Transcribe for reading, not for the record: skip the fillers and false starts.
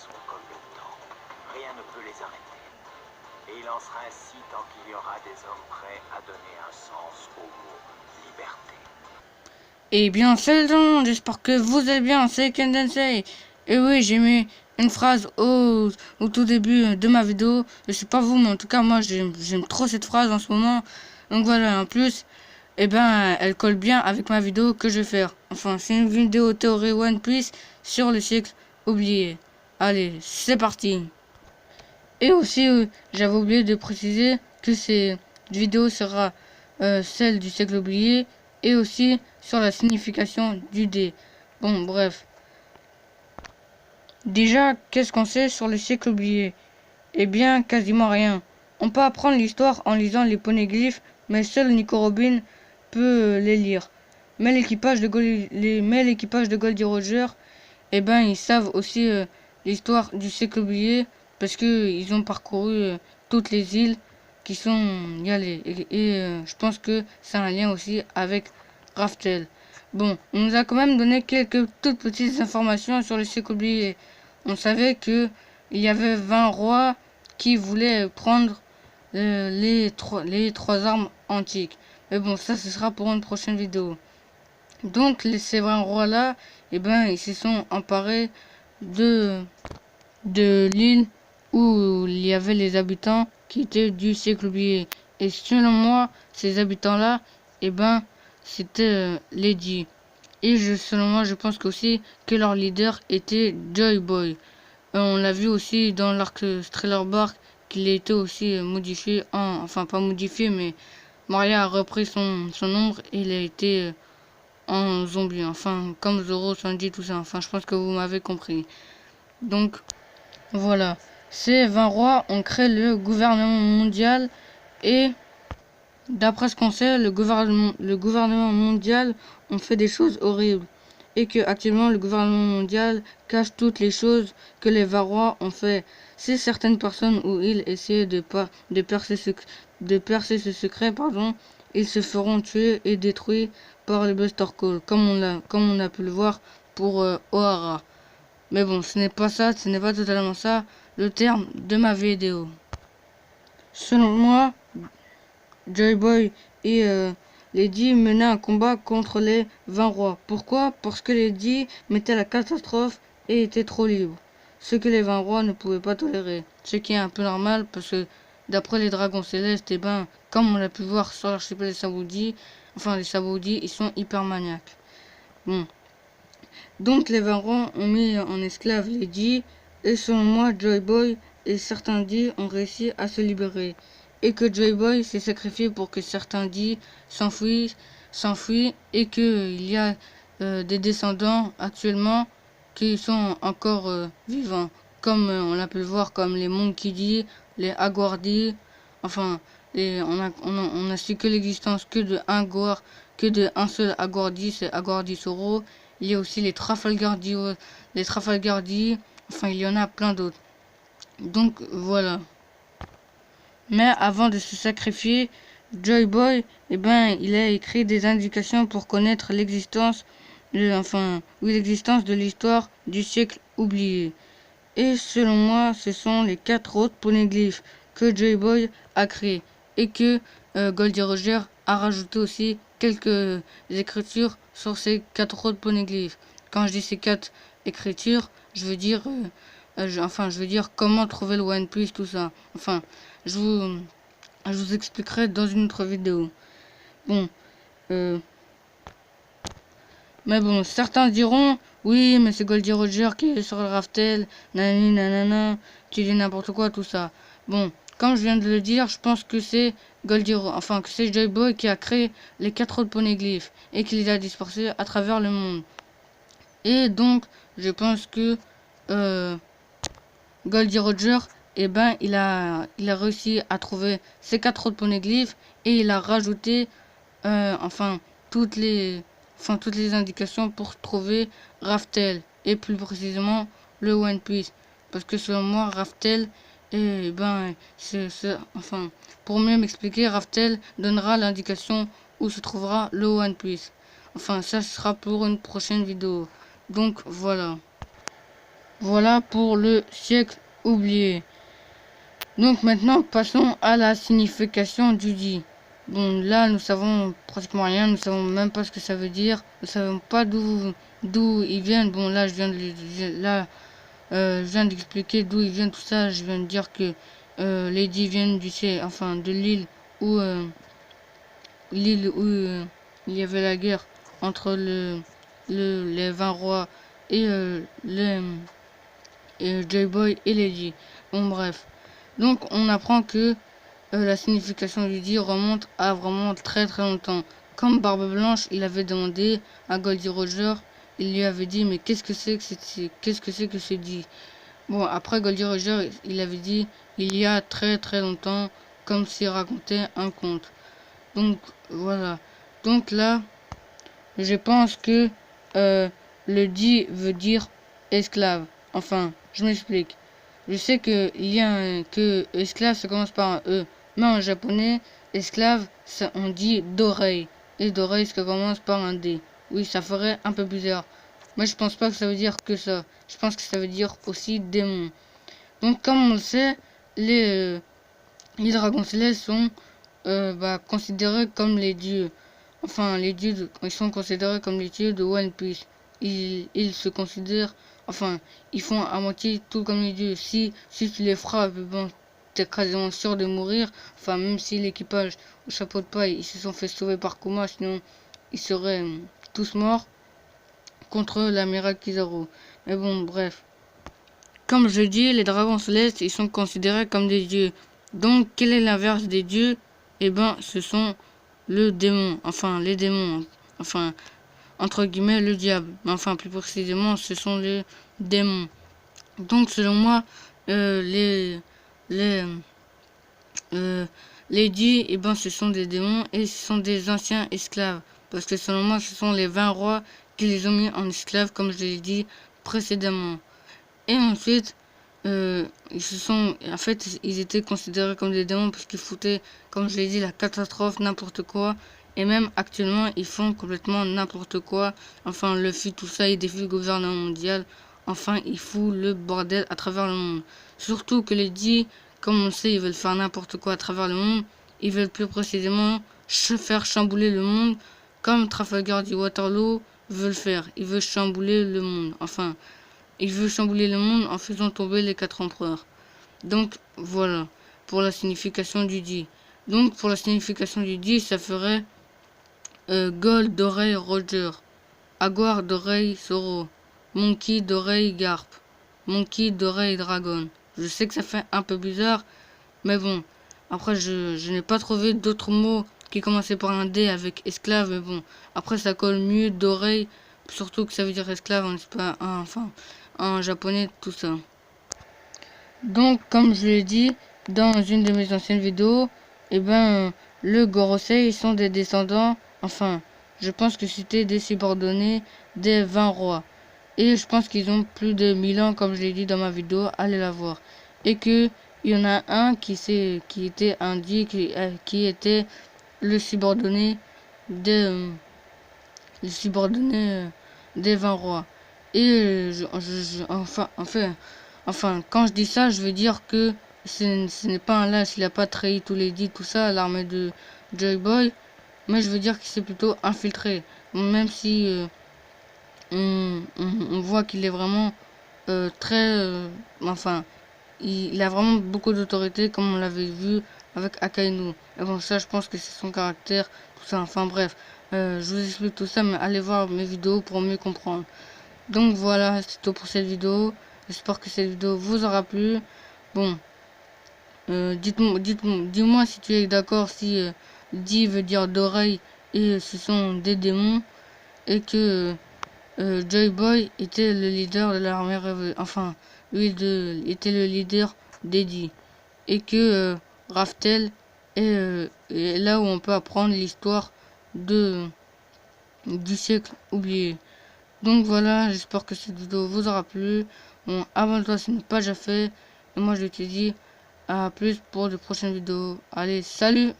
façon comme le temps. Rien ne peut les arrêter. Et il en sera ainsi tant qu'il y aura des hommes prêts à donner un sens au mot liberté. Eh bien, salut tout le monde, j'espère que vous allez bien, c'est Kendensei. Et oui, j'ai mis une phrase au tout début de ma vidéo. Je sais pas vous, mais en tout cas, moi, j'aime trop cette phrase en ce moment. Donc voilà, en plus, eh ben, elle colle bien avec ma vidéo que je vais faire. Enfin, c'est une vidéo théorie One Piece sur le siècle oublié. Allez, c'est parti. Et aussi, j'avais oublié de préciser que cette vidéo sera celle du siècle oublié et aussi sur la signification du dé. Bon, bref. Déjà, qu'est-ce qu'on sait sur le siècle oublié? Eh bien, quasiment rien. On peut apprendre l'histoire en lisant les poneglyphes, mais seul Nico Robin peut les lire. Mais l'équipage de Goldie Roger, eh ben, ils savent aussi l'histoire du siècle oublié parce que ils ont parcouru toutes les îles qui sont y allées. Et je pense que c'est un lien aussi avec Raftel. Bon, on nous a quand même donné quelques toutes petites informations sur le siècle oublié. On savait que il y avait 20 rois qui voulaient prendre les trois armes antiques. Mais bon, ça ce sera pour une prochaine vidéo. Donc ces 20 rois-là, eh ben, ils se sont emparés de, de l'île où il y avait les habitants qui étaient du siècle oublié. Et selon moi, ces habitants-là, eh ben, c'était Lady. Et selon moi, je pense aussi que leur leader était Joy Boy. On l'a vu aussi dans l'arc Thriller Bark qu'il a été aussi modifié enfin pas modifié, mais Maria a repris son ombre et il a été en zombie, enfin comme Zoro, Sanji, tout ça, enfin je pense que vous m'avez compris. Donc voilà, ces 20 rois ont créé le gouvernement mondial et d'après ce qu'on sait, le gouvernement mondial ont fait des choses horribles et que actuellement le gouvernement mondial cache toutes les choses que les 20 rois ont fait. Si certaines personnes ou ils essayaient de percer ce secret, ils se feront tuer et détruits par le Buster Call, comme on a pu le voir pour Ohara. Mais bon, ce n'est pas ça, ce n'est pas totalement ça le terme de ma vidéo. Selon moi, Joy Boy et Lady menaient un combat contre les 20 rois. Pourquoi? Parce que Lady mettait la catastrophe et était trop libre. Ce que les 20 rois ne pouvaient pas tolérer. Ce qui est un peu normal parce que d'après les dragons célestes, et ben, comme on l'a pu voir sur l'archipel des Sabaody, enfin les Sabaody, ils sont hyper maniaques. Bon. Donc les 20 rois ont mis en esclave Lady et selon moi, Joy Boy et certains dits ont réussi à se libérer. Et que Joy Boy s'est sacrifié pour que certains dits s'enfuient et qu'il y a des descendants actuellement qui sont encore vivants. Comme on l'a pu le voir, comme les Monkey D, les Agwardi, enfin, on a su que l'existence que de un seul Agwardi, c'est Agwardi Soro. Il y a aussi les Trafalgardi, enfin il y en a plein d'autres. Donc voilà. Mais avant de se sacrifier, Joy Boy, eh ben, il a écrit des indications pour connaître l'existence, l'existence de l'histoire du siècle oublié. Et selon moi, ce sont les 4 autres poneglyphes que Joy Boy a créés et que Goldie Roger a rajouté aussi quelques écritures sur ces 4 autres poneglyphes. Quand je dis ces 4 écritures, je veux dire, je veux dire comment trouver le One Piece, tout ça. Enfin, je vous expliquerai dans une autre vidéo. Bon, mais bon, certains diront, oui, mais c'est Goldie Roger qui est sur le raftel, nanani nanana, tu dis n'importe quoi, tout ça. Bon, comme je viens de le dire, je pense que c'est que c'est Joy Boy qui a créé les 4 autres poneglyphes et qui les a dispersés à travers le monde. Et donc, je pense que Goldie Roger, eh ben, il a réussi à trouver ces 4 autres poneglyphes et il a rajouté, enfin, toutes les indications pour trouver Raftel et plus précisément le One Piece. Parce que selon moi, Raftel, eh ben, enfin, pour mieux m'expliquer, Raftel donnera l'indication où se trouvera le One Piece. Enfin, ça sera pour une prochaine vidéo. Donc voilà. voilà pour le siècle oublié. Donc maintenant, passons à la signification du dit. Bon, là, nous savons pratiquement rien, nous savons même pas ce que ça veut dire, nous savons pas d'où ils viennent. Bon, là, je viens d'expliquer d'où ils viennent tout ça. Je viens de dire que les dits viennent de l'île où il y avait la guerre entre les 20 rois et J-Boy et les dits. Bon, bref. Donc, on apprend que la signification du dit remonte à vraiment très très longtemps. Comme Barbe Blanche, il avait demandé à Goldie Roger, il lui avait dit mais qu'est-ce que c'est que ce dit? Bon, après Goldie Roger, il avait dit il y a très très longtemps, comme s'il racontait un conte. Donc voilà. Donc là, je pense que le dit veut dire esclave. Enfin, je m'explique. Je sais que que esclave ça commence par un E, mais en japonais, esclave, ça, on dit d'oreille. Et d'oreille, ça commence par un D. Oui, ça ferait un peu bizarre. Mais je pense pas que ça veut dire que ça. Je pense que ça veut dire aussi démon. Donc, comme on le sait, les dragons célestes sont considérés comme les dieux. Enfin, ils sont considérés comme les dieux de One Piece. Ils se considèrent, enfin, ils font à moitié tout comme les dieux. Si tu les frappes, bon, t'es quasiment sûr de mourir. Enfin, même si l'équipage au chapeau de paille, ils se sont fait sauver par Kuma, sinon ils seraient tous morts contre l'amiral Kizaru. Mais bon, bref. Comme je dis, les dragons célestes, ils sont considérés comme des dieux. Donc, quel est l'inverse des dieux? Eh ben, ce sont le démon. Enfin, les démons. Enfin, entre guillemets, le diable. Mais enfin, plus précisément, ce sont les démons. Donc, selon moi, les dieux, eh ben, ce sont des démons et ce sont des anciens esclaves. Parce que selon moi, ce sont les 20 rois qui les ont mis en esclaves, comme je l'ai dit précédemment. Et ensuite, ils étaient considérés comme des démons parce qu'ils foutaient, comme je l'ai dit, la catastrophe, n'importe quoi. Et même actuellement, ils font complètement n'importe quoi. Enfin, Luffy, tout ça, il défie le gouvernement mondial. Enfin, ils foutent le bordel à travers le monde. Surtout que les dits, comme on sait, ils veulent faire n'importe quoi à travers le monde. Ils veulent plus précisément faire chambouler le monde comme Trafalgar du Waterloo veut le faire. Ils veulent chambouler le monde. Enfin, il veut chambouler le monde en faisant tomber les 4 empereurs. Donc voilà, pour la signification du dit. Donc pour la signification du dit, ça ferait Gold d'oreille Roger, Aguar d'oreille Zoro, Monkey d'oreille Garp, Monkey d'oreille Dragon. Je sais que ça fait un peu bizarre, mais bon. Après, je n'ai pas trouvé d'autres mots qui commençaient par un D avec esclave, mais bon. Après, ça colle mieux d'oreille, surtout que ça veut dire esclave, en japonais, tout ça. Donc, comme je l'ai dit dans une de mes anciennes vidéos, le Gorosei sont des descendants, enfin, je pense que c'était des subordonnés des 20 rois. Et je pense qu'ils ont plus de 1000 ans, comme je l'ai dit dans ma vidéo, allez la voir. Et que il y en a un qui était un dieu, qui était le subordonné des, des 20 rois. Et quand je dis ça, je veux dire que ce n'est pas un lâche, il n'a pas trahi tous les dits, tout ça, l'armée de J-Boy, mais je veux dire qu'il s'est plutôt infiltré. Même si on voit qu'il est vraiment il a vraiment beaucoup d'autorité, comme on l'avait vu avec Akainu. Et bon, ça, je pense que c'est son caractère, tout ça, enfin bref. Je vous explique tout ça, mais allez voir mes vidéos pour mieux comprendre. Donc voilà, c'est tout pour cette vidéo. J'espère que cette vidéo vous aura plu. Bon, dis-moi si tu es d'accord, si dit veut dire d'oreille et ce sont des démons, et que J-Boy était le leader de l'armée révolutionnaire. Enfin, était le leader d'Eddie. Et que Raftel est là où on peut apprendre l'histoire du siècle oublié. Donc voilà, j'espère que cette vidéo vous aura plu. Bon, abonne-toi si ce n'est pas déjà fait. Et moi je te dis à plus pour de prochaines vidéos. Allez, salut!